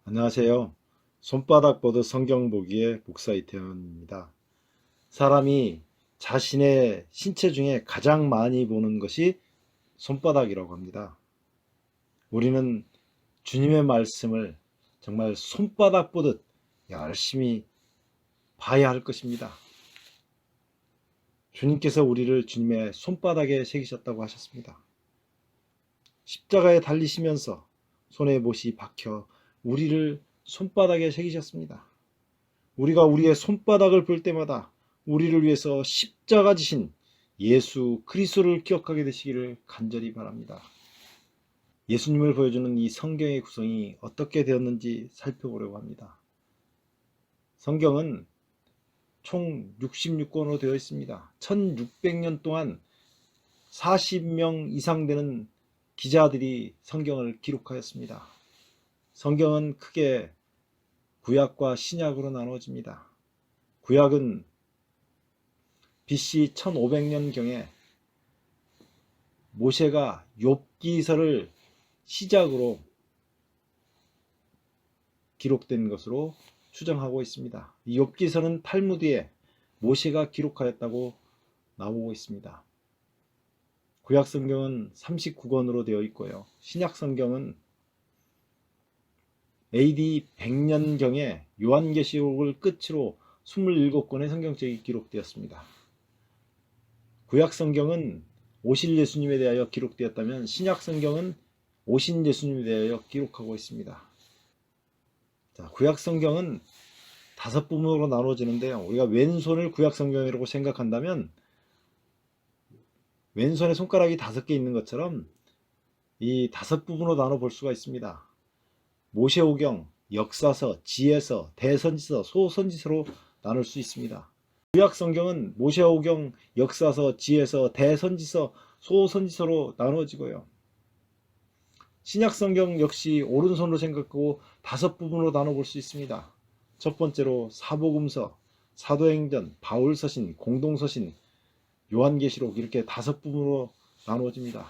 안녕하세요. 손바닥 보듯 성경 보기의 목사 이태원입니다. 사람이 자신의 신체 중에 가장 많이 보는 것이 손바닥이라고 합니다. 우리는 주님의 말씀을 정말 손바닥 보듯 열심히 봐야 할 것입니다. 주님께서 우리를 주님의 손바닥에 새기셨다고 하셨습니다. 십자가에 달리시면서 손에 못이 박혀 우리를 손바닥에 새기셨습니다. 우리가 우리의 손바닥을 볼 때마다 우리를 위해서 십자가 지신 예수 그리스도를 기억하게 되시기를 간절히 바랍니다. 예수님을 보여주는 이 성경의 구성이 어떻게 되었는지 살펴보려고 합니다. 성경은 총 66권으로 되어 있습니다. 1600년 동안 40명 이상 되는 기자들이 성경을 기록하였습니다. 성경은 크게 구약과 신약으로 나누어집니다. 구약은 BC 1500년경에 모세가 욥기서를 시작으로 기록된 것으로 추정하고 있습니다. 이 욥기서는 탈무드에 모세가 기록하였다고 나오고 있습니다. 구약 성경은 39권으로 되어 있고요. 신약 성경은 AD 100년경에 요한계시록을 끝으로 27권의 성경책이 기록되었습니다. 구약 성경은 오실 예수님에 대하여 기록되었다면 신약 성경은 오신 예수님에 대하여 기록하고 있습니다. 자, 구약 성경은 5부분으로 나눠지는데요. 우리가 왼손을 구약 성경이라고 생각한다면 왼손에 손가락이 5개 있는 것처럼 이 5부분으로 나눠 볼 수가 있습니다. 모세오경, 역사서, 지혜서, 대선지서, 소선지서로 나눌 수 있습니다. 구약 성경은 모세오경, 역사서, 지혜서, 대선지서, 소선지서로 나누어지고요. 신약 성경 역시 오른손으로 생각하고 5부분으로 나눠볼 수 있습니다. 첫 번째로 사복음서, 사도행전, 바울서신, 공동서신, 요한계시록 이렇게 5부분으로 나누어집니다.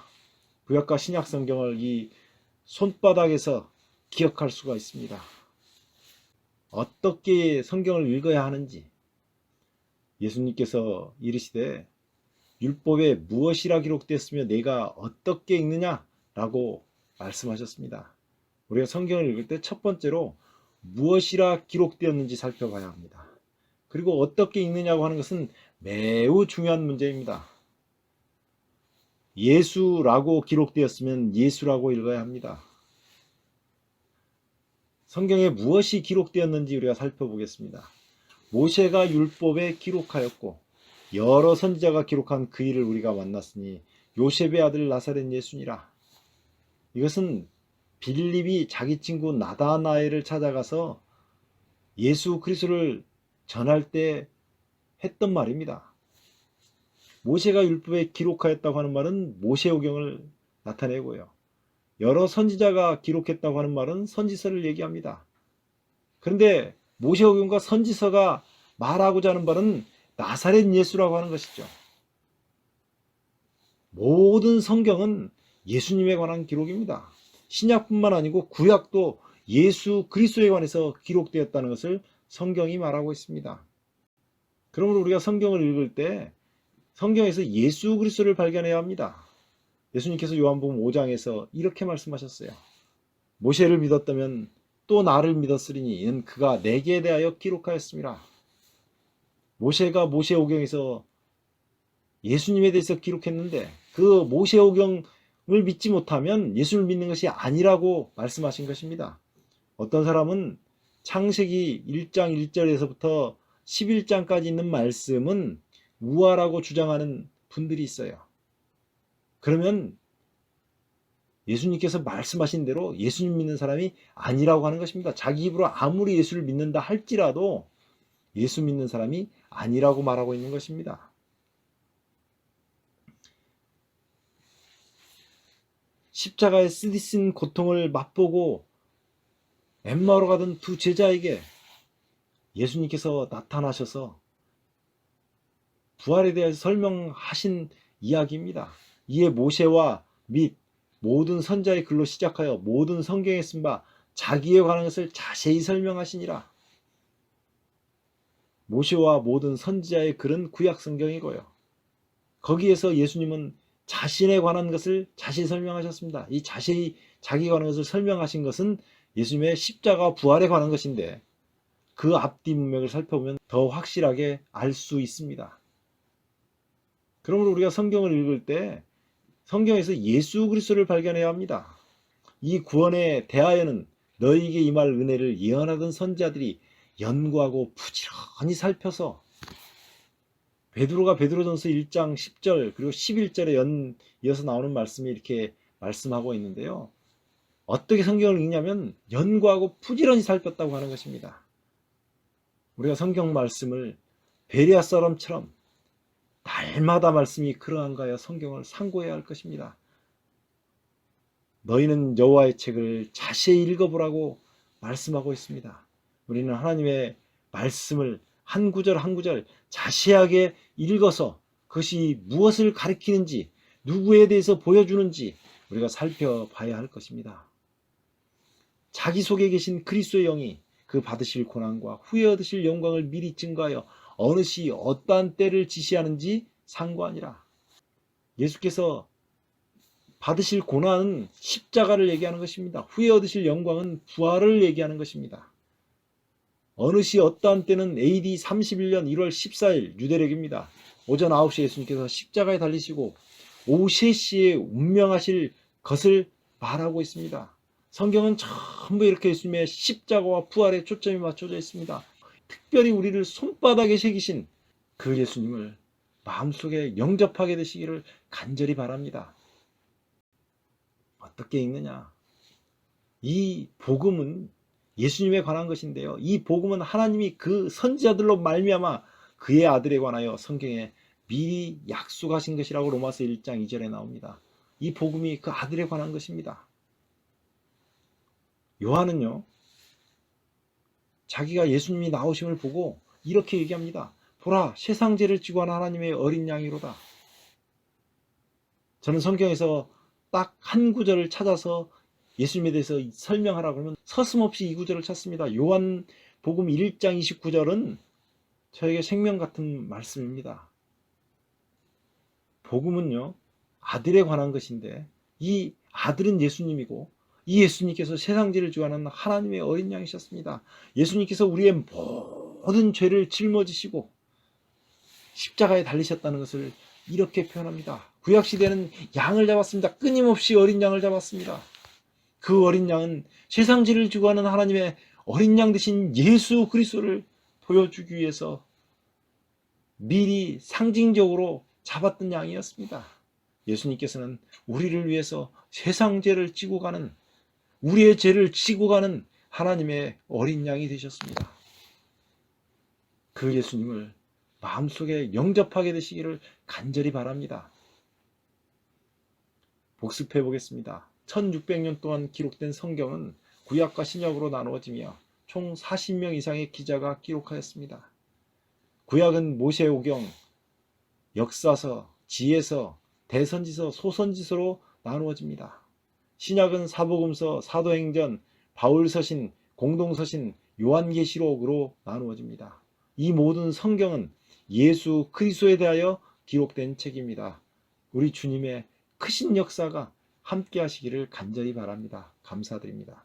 구약과 신약 성경을 이 손바닥에서 기억할 수가 있습니다. 어떻게 성경을 읽어야 하는지 예수님께서 이르시되 율법에 무엇이라 기록되었으며 내가 어떻게 읽느냐 라고 말씀하셨습니다. 우리가 성경을 읽을 때 첫 번째로 무엇이라 기록되었는지 살펴봐야 합니다. 그리고 어떻게 읽느냐고 하는 것은 매우 중요한 문제입니다. 예수라고 기록되었으면 예수라고 읽어야 합니다. 성경에 무엇이 기록되었는지 우리가 살펴보겠습니다. 모세가 율법에 기록하였고 여러 선지자가 기록한 그 일을 우리가 만났으니 요셉의 아들 나사렛 예수니라. 이것은 빌립이 자기 친구 나다나엘을 찾아가서 예수 그리스도를 전할 때 했던 말입니다. 모세가 율법에 기록하였다고 하는 말은 모세오경을 나타내고요. 여러 선지자가 기록했다고 하는 말은 선지서를 얘기합니다. 그런데 모세오경과 선지서가 말하고자 하는 바는 나사렛 예수라고 하는 것이죠. 모든 성경은 예수님에 관한 기록입니다. 신약뿐만 아니고 구약도 예수 그리스도에 관해서 기록되었다는 것을 성경이 말하고 있습니다. 그러므로 우리가 성경을 읽을 때 성경에서 예수 그리스도를 발견해야 합니다. 예수님께서 요한복음 5장에서 이렇게 말씀하셨어요. 모세를 믿었다면 또 나를 믿었으리니 이는 그가 내게 대하여 기록하였습니다. 모세가 모세오경에서 예수님에 대해서 기록했는데 그 모세오경을 믿지 못하면 예수를 믿는 것이 아니라고 말씀하신 것입니다. 어떤 사람은 창세기 1장 1절에서부터 11장까지 있는 말씀은 우화라고 주장하는 분들이 있어요. 그러면 예수님께서 말씀하신 대로 예수님 믿는 사람이 아니라고 하는 것입니다. 자기 입으로 아무리 예수를 믿는다 할지라도 예수 믿는 사람이 아니라고 말하고 있는 것입니다. 십자가에 쓰디쓴 고통을 맛보고 엠마오로 가던 두 제자에게 예수님께서 나타나셔서 부활에 대해서 설명하신 이야기입니다. 이에 모세와 및 모든 선자의 글로 시작하여 모든 성경에 쓴 바 자기에 관한 것을 자세히 설명하시니라. 모세와 모든 선지자의 글은 구약 성경이고요. 거기에서 예수님은 자신에 관한 것을 자세히 설명하셨습니다. 이 자세히 자기에 관한 것을 설명하신 것은 예수님의 십자가 부활에 관한 것인데 그 앞뒤 문맥을 살펴보면 더 확실하게 알 수 있습니다. 그러므로 우리가 성경을 읽을 때 성경에서 예수 그리스도를 발견해야 합니다. 이 구원에 대하여는 너희에게 임할 은혜를 예언하던 선지자들이 연구하고 부지런히 살펴서 베드로가 베드로전서 1장 10절 그리고 11절에 이어서 나오는 말씀이 이렇게 말씀하고 있는데요. 어떻게 성경을 읽냐면 연구하고 부지런히 살폈다고 하는 것입니다. 우리가 성경 말씀을 베레아 사람처럼 날마다 말씀이 그러한가 하여 성경을 상고해야 할 것입니다. 너희는 여호와의 책을 자세히 읽어보라고 말씀하고 있습니다. 우리는 하나님의 말씀을 한 구절 한 구절 자세하게 읽어서 그것이 무엇을 가리키는지 누구에 대해서 보여주는지 우리가 살펴봐야 할 것입니다. 자기 속에 계신 그리스도의 영이 그 받으실 고난과 후에 얻으실 영광을 미리 증거하여 어느 시 어떠한 때를 지시하는지 상고하니라. 예수께서 받으실 고난은 십자가를 얘기하는 것입니다. 후에 얻으실 영광은 부활을 얘기하는 것입니다. 어느 시 어떠한 때는 AD 31년 1월 14일 유대력입니다. 오전 9시에 예수님께서 십자가에 달리시고 오후 3시에 운명하실 것을 말하고 있습니다. 성경은 전부 이렇게 예수님의 십자가와 부활에 초점이 맞춰져 있습니다. 특별히 우리를 손바닥에 새기신 그 예수님을 마음속에 영접하게 되시기를 간절히 바랍니다. 어떻게 읽느냐? 이 복음은 예수님에 관한 것인데요. 이 복음은 하나님이 그 선지자들로 말미암아 그의 아들에 관하여 성경에 미리 약속하신 것이라고 로마서 1장 2절에 나옵니다. 이 복음이 그 아들에 관한 것입니다. 요한은요, 자기가 예수님이 나오심을 보고 이렇게 얘기합니다. 보라, 세상 죄를 지고 하는 하나님의 어린 양이로다. 저는 성경에서 딱 한 구절을 찾아서 예수님에 대해서 설명하라고 하면 서슴없이 이 구절을 찾습니다. 요한복음 1장 29절은 저에게 생명 같은 말씀입니다. 복음은요, 아들에 관한 것인데 이 아들은 예수님이고 이 예수님께서 세상 죄를 지고 하는 하나님의 어린 양이셨습니다. 예수님께서 우리의 모든 죄를 짊어지시고 십자가에 달리셨다는 것을 이렇게 표현합니다. 구약시대는 양을 잡았습니다. 끊임없이 어린 양을 잡았습니다. 그 어린 양은 세상 죄를 지고 하는 하나님의 어린 양 되신 예수 그리스도를 보여주기 위해서 미리 상징적으로 잡았던 양이었습니다. 예수님께서는 우리를 위해서 세상 죄를 지고 가는, 우리의 죄를 지고 가는 하나님의 어린 양이 되셨습니다. 그 예수님을 마음속에 영접하게 되시기를 간절히 바랍니다. 복습해 보겠습니다. 1600년 동안 기록된 성경은 구약과 신약으로 나누어지며 총 40명 이상의 기자가 기록하였습니다. 구약은 모세오경, 역사서, 지혜서, 대선지서, 소선지서로 나누어집니다. 신약은 사복음서, 사도행전, 바울서신, 공동서신, 요한계시록으로 나누어집니다. 이 모든 성경은 예수 그리스도에 대하여 기록된 책입니다. 우리 주님의 크신 역사가 함께 하시기를 간절히 바랍니다. 감사드립니다.